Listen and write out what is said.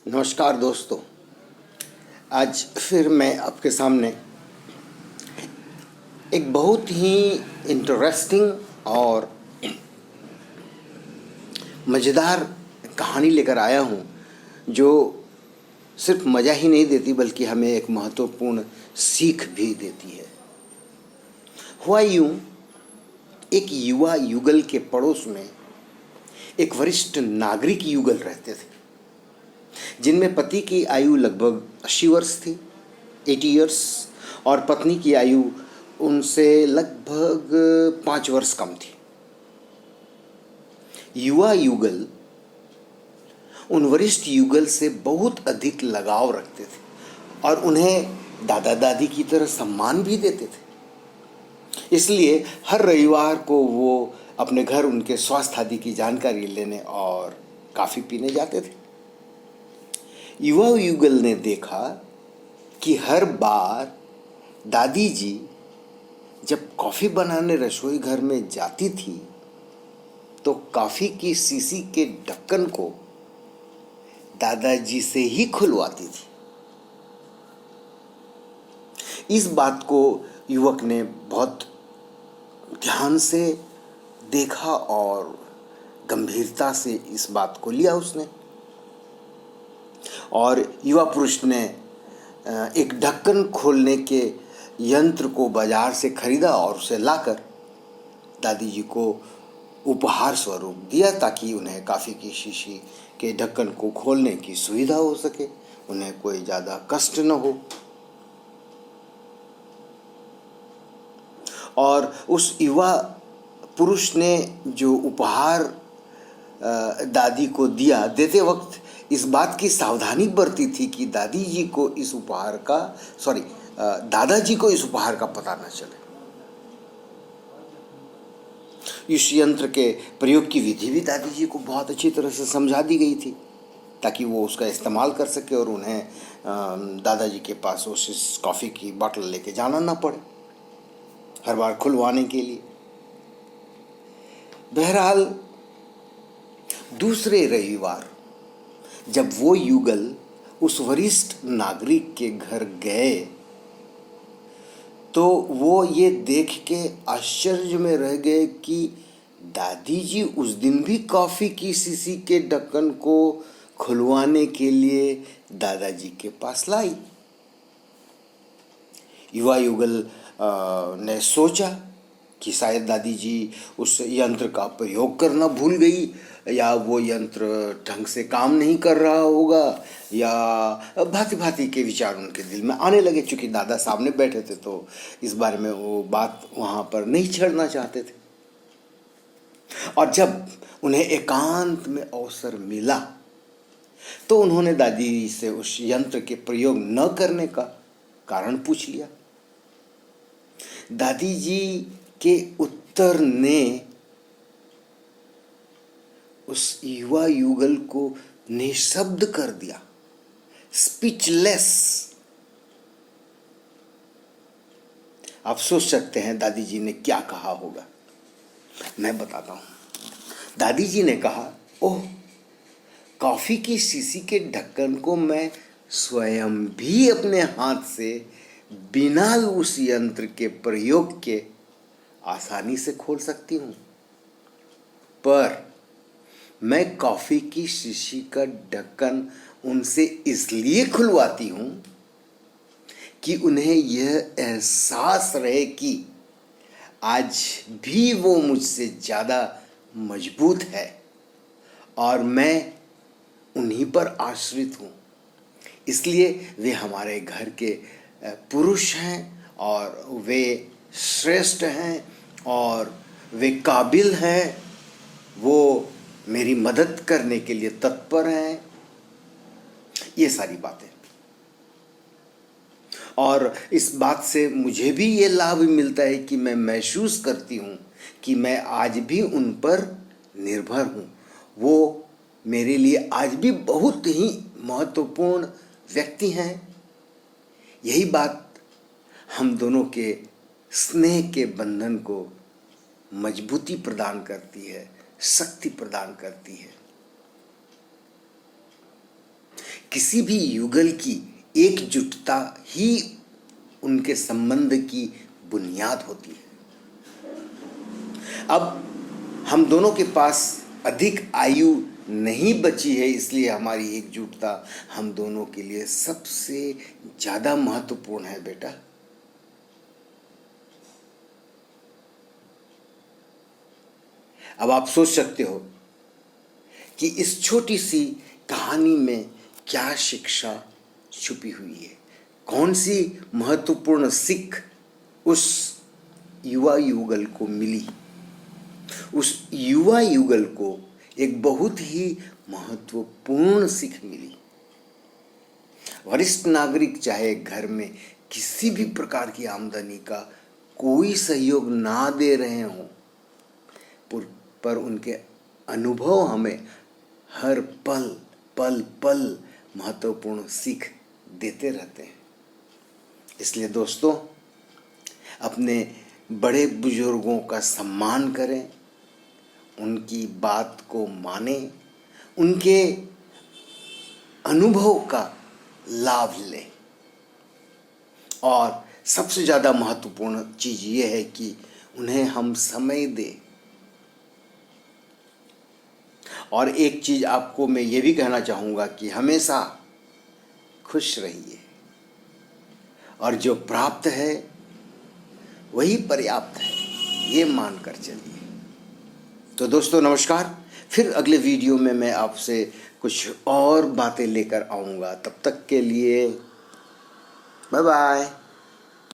नमस्कार दोस्तों। आज फिर मैं आपके सामने एक बहुत ही इंटरेस्टिंग और मज़ेदार कहानी लेकर आया हूँ, जो सिर्फ मज़ा ही नहीं देती बल्कि हमें एक महत्वपूर्ण सीख भी देती है। हुआ यूँ, एक युवा युगल के पड़ोस में एक वरिष्ठ नागरिक युगल रहते थे, जिनमें पति की आयु लगभग 80 वर्ष थी, 80 ईयर्स, और पत्नी की आयु उनसे लगभग 5 वर्ष कम थी। युवा युगल उन वरिष्ठ युगल से बहुत अधिक लगाव रखते थे और उन्हें दादा दादी की तरह सम्मान भी देते थे। इसलिए हर रविवार को वो अपने घर उनके स्वास्थ्य आदि की जानकारी लेने और कॉफ़ी पीने जाते थे। युवा युगल ने देखा कि हर बार दादी जी जब कॉफ़ी बनाने रसोई घर में जाती थी तो कॉफ़ी की शीशी के ढक्कन को दादाजी से ही खुलवाती थी। इस बात को युवक ने बहुत ध्यान से देखा और गंभीरता से इस बात को लिया उसने। और युवा पुरुष ने एक ढक्कन खोलने के यंत्र को बाजार से खरीदा और उसे लाकर दादी जी को उपहार स्वरूप दिया, ताकि उन्हें कॉफ़ी की शीशी के ढक्कन को खोलने की सुविधा हो सके, उन्हें कोई ज़्यादा कष्ट न हो। और उस युवा पुरुष ने जो उपहार दादी को दिया, देते वक्त इस बात की सावधानी बरती थी कि दादाजी को इस उपहार का पता न चले। इस यंत्र के प्रयोग की विधि भी दादाजी को बहुत अच्छी तरह से समझा दी गई थी, ताकि वो उसका इस्तेमाल कर सके और उन्हें दादाजी के पास उस कॉफ़ी की बोतल लेके जाना ना पड़े हर बार खुलवाने के लिए। बहरहाल दूसरे रविवार जब वो युगल उस वरिष्ठ नागरिक के घर गए तो वो ये देख के आश्चर्य में रह गए कि दादी जी उस दिन भी कॉफ़ी की शीशी के ढक्कन को खुलवाने के लिए दादाजी के पास लाई। युवा युगल ने सोचा कि शायद दादी जी उस यंत्र का प्रयोग करना भूल गई, या वो यंत्र ढंग से काम नहीं कर रहा होगा, या भांति भांति के विचार उनके दिल में आने लगे। चूँकि दादा सामने बैठे थे तो इस बारे में वो बात वहाँ पर नहीं छेड़ना चाहते थे। और जब उन्हें एकांत में अवसर मिला तो उन्होंने दादी से उस यंत्र के प्रयोग न करने का कारण पूछ लिया। दादी जी के उत्तर ने उस युवा युगल को निशब्द कर दिया, स्पीचलेस। आप सोच सकते हैं दादी जी ने क्या कहा होगा। मैं बताता हूं। दादी जी ने कहा, ओह, कॉफ़ी की शीशी के ढक्कन को मैं स्वयं भी अपने हाथ से बिना उस यंत्र के प्रयोग के आसानी से खोल सकती हूँ, पर मैं कॉफ़ी की शीशी का ढक्कन उनसे इसलिए खुलवाती हूँ कि उन्हें यह एहसास रहे कि आज भी वो मुझसे ज़्यादा मजबूत है और मैं उन्हीं पर आश्रित हूँ। इसलिए वे हमारे घर के पुरुष हैं और वे श्रेष्ठ हैं और वे काबिल हैं, वो मेरी मदद करने के लिए तत्पर हैं। ये सारी बातें, और इस बात से मुझे भी ये लाभ मिलता है कि मैं महसूस करती हूँ कि मैं आज भी उन पर निर्भर हूँ। वो मेरे लिए आज भी बहुत ही महत्वपूर्ण व्यक्ति हैं। यही बात हम दोनों के स्नेह के बंधन को मजबूती प्रदान करती है, शक्ति प्रदान करती है। किसी भी युगल की एकजुटता ही उनके संबंध की बुनियाद होती है। अब हम दोनों के पास अधिक आयु नहीं बची है, इसलिए हमारी एकजुटता हम दोनों के लिए सबसे ज्यादा महत्वपूर्ण है बेटा। अब आप सोच सकते हो कि इस छोटी सी कहानी में क्या शिक्षा छुपी हुई है, कौन सी महत्वपूर्ण सीख उस युवा युगल को मिली। उस युवा युगल को एक बहुत ही महत्वपूर्ण सीख मिली। वरिष्ठ नागरिक चाहे घर में किसी भी प्रकार की आमदनी का कोई सहयोग ना दे रहे हों, पर उनके अनुभव हमें हर पल पल पल महत्वपूर्ण सीख देते रहते हैं। इसलिए दोस्तों, अपने बड़े बुजुर्गों का सम्मान करें, उनकी बात को माने, उनके अनुभव का लाभ लें। और सबसे ज़्यादा महत्वपूर्ण चीज़ ये है कि उन्हें हम समय दें। और एक चीज़ आपको मैं ये भी कहना चाहूँगा कि हमेशा खुश रहिए, और जो प्राप्त है वही पर्याप्त है, ये मानकर चलिए। तो दोस्तों नमस्कार, फिर अगले वीडियो में मैं आपसे कुछ और बातें लेकर आऊँगा। तब तक के लिए बाय बाय।